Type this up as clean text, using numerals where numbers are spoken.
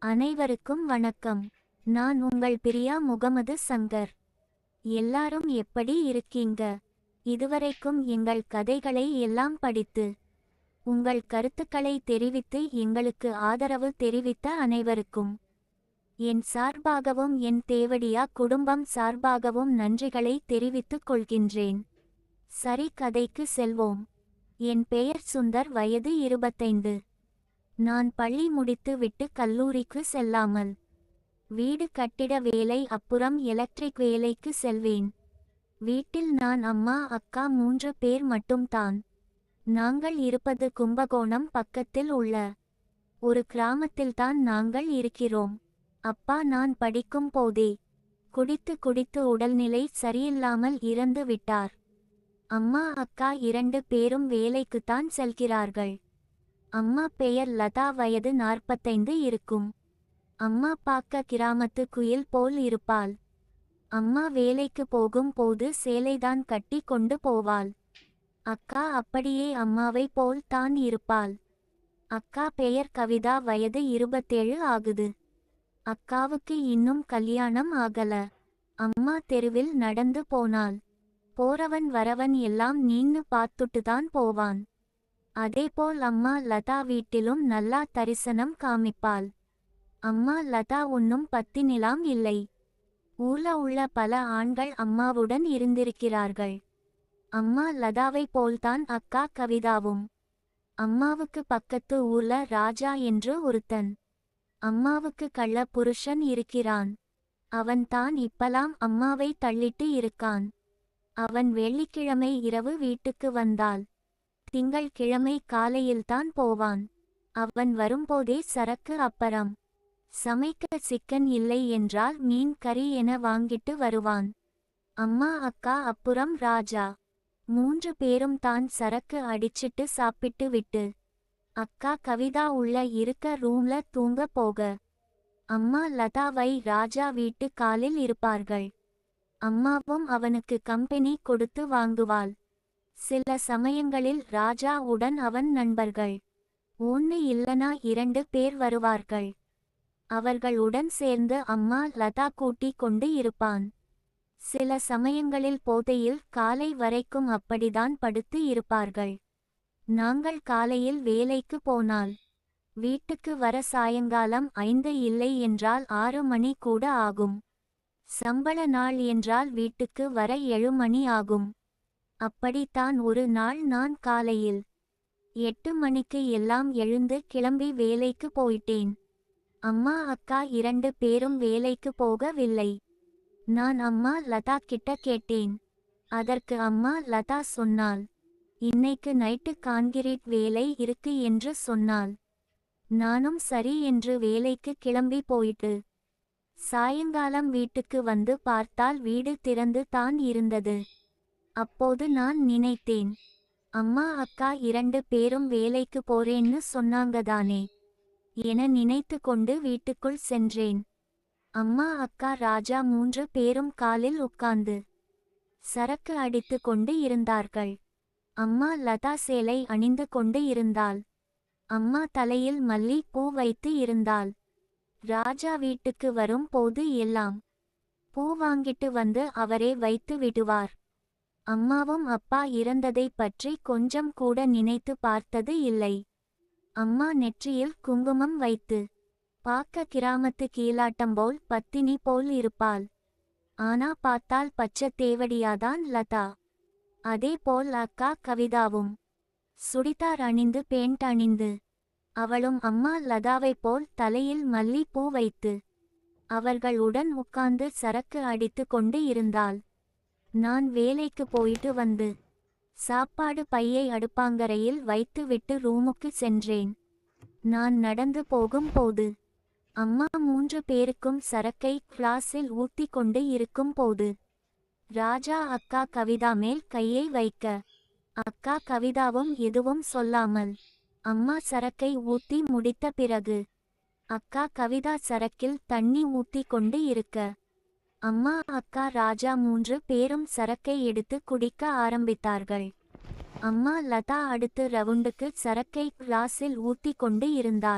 அனைவருக்கும் வணக்கம். நான் உங்கள் பிரியா முகமது சங்கர். எல்லாரும் எப்படி இருக்கீங்க? இதுவரைக்கும் எங்கள் கதைகளை எல்லாம் படித்து உங்கள் கருத்துக்களை தெரிவித்து எங்களுக்கு ஆதரவு தெரிவித்த அனைவருக்கும் என் சார்பாகவும் என் தேவடியா குடும்பம் சார்பாகவும் நன்றிகளை தெரிவித்துக் கொள்கின்றேன். சரி, கதைக்கு செல்வோம். என் பெயர் சுந்தர், வயது 25. நான் பள்ளி முடித்து விட்டு கல்லூரிக்கு செல்லாமல் வீடு கட்டிட வேலை அப்புறம் எலக்ட்ரிக் வேலைக்கு செல்வேன். வீட்டில் நான், அம்மா, அக்கா 3 பேர் மட்டும்தான். நாங்கள் இருப்பது கும்பகோணம் பக்கத்தில் உள்ள ஒரு கிராமத்தில்தான் நாங்கள் இருக்கிறோம். அப்பா நான் படிக்கும் போதே குடித்து குடித்து உடல்நிலை சரியில்லாமல் இறந்து விட்டார். அம்மா அக்கா 2 பேரும் வேலைக்குத்தான் செல்கிறார்கள். அம்மா பெயர் லதா, வயது 45 இருக்கும். அம்மா பார்க்க கிராமத்து குயில் போல் இருப்பாள். அம்மா வேலைக்கு போகும் போது சேலைதான் கட்டி கொண்டு போவாள். அக்கா அப்படியே அம்மாவை போல் தான் இருப்பாள். அக்கா பெயர் கவிதா, வயது 27 ஆகுது. அக்காவுக்கு இன்னும் கல்யாணம் ஆகல. அம்மா தெருவில் நடந்து போனாள். போறவன் வரவன் எல்லாம் நின்னு பார்த்துட்டுதான் போவான். அதேபோல் அம்மா லதா வீட்டிலும் நல்லா தரிசனம் காமிப்பாள். அம்மா லதா ஒன்னும் பத்தினிலாம் இல்லை. ஊர்ல உள்ள பல ஆண்கள் அம்மாவுடன் இருந்திருக்கிறார்கள். அம்மா லதாவை போல்தான் அக்கா கவிதாவும். அம்மாவுக்கு பக்கத்து ஊர்ல ராஜா என்று ஒருத்தன். அம்மாவுக்கு கள்ள புருஷன் இருக்கிறான். அவன் தான் இப்பலாம் அம்மாவை தள்ளிட்டு இருக்கான். அவன் வெள்ளிக்கிழமை இரவு வீட்டுக்கு வந்தாள். திங்கள்கிழமை காலையில்தான் போவான். அவன் வரும்போதே சரக்கு அப்புறம் சமைக்க சிக்கன் இல்லை என்றால் மீன் கறி என வாங்கிட்டு வருவான். அம்மா அக்கா அப்புறம் ராஜா 3 பேரும் தான் சரக்கு அடிச்சிட்டு சாப்பிட்டு விட்டு அக்கா கவிதா உள்ள இருக்க ரூம்ல தூங்க போக அம்மா லதாவை ராஜா வீட்டு காலில் இருப்பார்கள். அம்மாவும் அவனுக்கு கம்பெனி கொடுத்து வாங்குவாள். சில சமயங்களில் ராஜா உடன் அவன் நண்பர்கள் 1 இல்லனா 2 பேர் வருவார்கள். அவர்களுடன் சேர்ந்து அம்மா லதா கூட்டி கொண்டு இருப்பான். சில சமயங்களில் போதையில் காலை வரைக்கும் அப்படிதான் படுத்து இருப்பார்கள். நாங்கள் காலையில் வேலைக்கு போனால் வீட்டுக்கு வர சாயங்காலம் 5 இல்லை என்றால் 6 மணி கூட ஆகும். சம்பள நாள் என்றால் வீட்டுக்கு வர 7 மணி ஆகும். அப்படித்தான் ஒரு நாள் நான் காலையில் 8 மணிக்கு எல்லாம் எழுந்து கிளம்பி வேலைக்கு போயிட்டேன். அம்மா அக்கா 2 பேரும் வேலைக்கு போகவில்லை. நான் அம்மா லதா கிட்ட கேட்டேன். அதற்கு அம்மா லதா சொன்னாள், இன்னைக்கு நைட்டு கான்கிரீட் வேலை இருக்கு என்று சொன்னாள். நானும் சரி என்று வேலைக்கு கிளம்பி போயிட்டு சாயங்காலம் வீட்டுக்கு வந்து பார்த்தால் வீடு திறந்து தான் இருந்தது. அப்போது நான் நினைத்தேன், அம்மா அக்கா 2 பேரும் வேலைக்கு போறேன்னு சொன்னாங்கதானே என நினைத்து கொண்டு வீட்டுக்குள் சென்றேன். அம்மா அக்கா ராஜா 3 பேரும் காலில் உட்கார்ந்து சரக்கு அடித்து கொண்டு இருந்தார்கள். அம்மா லதா சேலை அணிந்து கொண்டு இருந்தாள். அம்மா தலையில் மல்லி பூ வைத்து இருந்தாள். ராஜா வீட்டுக்கு வரும் போது எல்லாம் பூ வாங்கிட்டு வந்து அவரே வைத்து விடுவார். அம்மாவும் அப்பா இறந்ததை பற்றி கொஞ்சம் கூட நினைத்து பார்த்தது இல்லை. அம்மா நெற்றியில் குங்குமம் வைத்து பார்க்க கிராமத்து கீழாட்டம் போல் பத்தினி போல் இருப்பாள். ஆனா பார்த்தால் பச்சை தேவடியாதான் லதா. அதே போல் அக்கா கவிதாவும் சுடிதார் அணிந்து பேண்ட் அணிந்து அவளும் அம்மா லதாவை போல் தலையில் மல்லி பூ வைத்து அவர்களுடன் உட்கார்ந்து சரக்கு அடித்து கொண்டு இருந்தாள். நான் வேலைக்கு போயிட்டு வந்து சாப்பாடு பையை அடுப்பாங்கரையில் வைத்து விட்டு ரூமுக்கு சென்றேன். நான் நடந்து போகும் போது அம்மா 3 பேருக்கும் சரக்கை கிளாஸில் ஊத்தி கொண்டு இருக்கும் போது ராஜா அக்கா கவிதா மேல் கையை வைக்க அக்கா கவிதாவும் எதுவும் சொல்லாமல் அம்மா சரக்கை ஊத்தி முடித்த பிறகு அக்கா கவிதா சரக்கில் தண்ணி ஊத்தி கொண்டு இருக்க அம்மா அக்கா ராஜா 3 பேரும் சரக்கை எடுத்து குடிக்க ஆரம்பித்தார்கள். அம்மா லதா அடுத்து ரவுண்டுக்கு சரக்கை கிளாஸில் ஊத்தி கொண்டு இருந்தாள்.